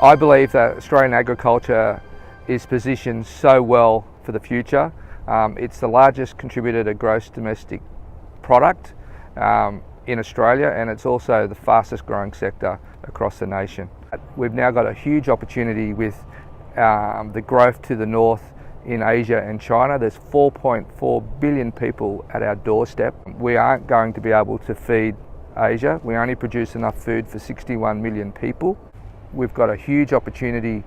I believe that Australian agriculture is positioned so well for the future. It's the largest contributor to gross domestic product in Australia, and it's also the fastest growing sector across the nation. We've now got a huge opportunity with the growth to the north in Asia and China. There's 4.4 billion people at our doorstep. We aren't going to be able to feed Asia. We only produce enough food for 61 million people. We've got a huge opportunity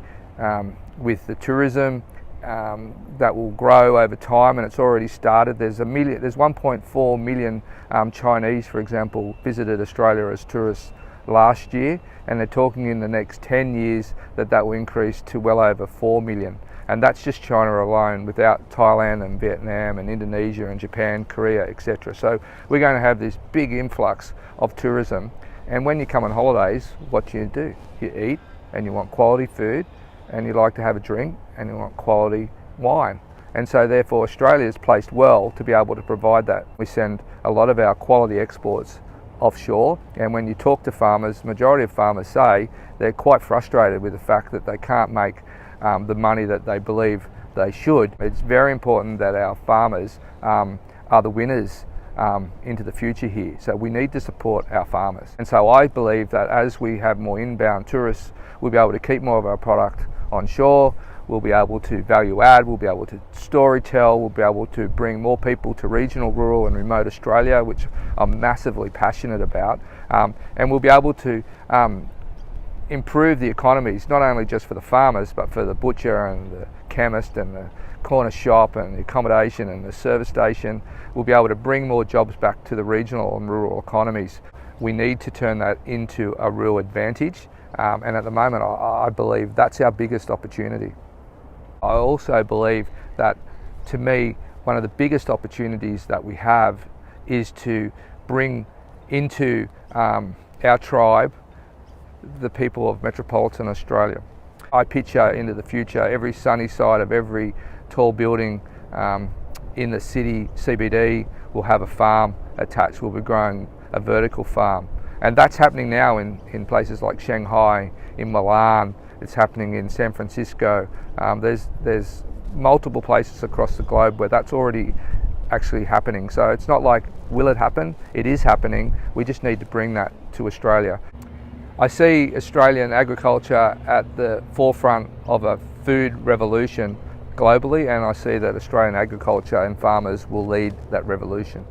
with the tourism that will grow over time, and it's already started. There's 1.4 million Chinese, for example, visited Australia as tourists last year, and they're talking in the next 10 years that will increase to well over 4 million. And that's just China alone, without Thailand and Vietnam and Indonesia and Japan, Korea, etc. So we're going to have this big influx of tourism. And when you come on holidays, what do? You eat, and you want quality food, and you like to have a drink, and you want quality wine. And so therefore Australia is placed well to be able to provide that. We send a lot of our quality exports offshore, and when you talk to farmers, majority of farmers say they're quite frustrated with the fact that they can't make the money that they believe they should. It's very important that our farmers are the winners into the future here. So we need to support our farmers. And so I believe that as we have more inbound tourists, we'll be able to keep more of our product on shore, we'll be able to value add, we'll be able to story tell, we'll be able to bring more people to regional, rural and remote Australia, which I'm massively passionate about, and we'll be able to improve the economies, not only just for the farmers, but for the butcher and the chemist and the corner shop and the accommodation and the service station. We'll be able to bring more jobs back to the regional and rural economies. We need to turn that into a real advantage, and at the moment I believe that's our biggest opportunity. I also believe that, to me, one of the biggest opportunities that we have is to bring into our tribe the people of metropolitan Australia. I picture into the future every sunny side of every tall building in the city CBD will have a farm attached. We'll be growing a vertical farm, and that's happening now in places like Shanghai, in Milan. It's happening in San Francisco. There's multiple places across the globe where that's already actually happening. So it's not like, will it happen? It is happening. We just need to bring that to Australia. I see Australian agriculture at the forefront of a food revolution globally, and I see that Australian agriculture and farmers will lead that revolution.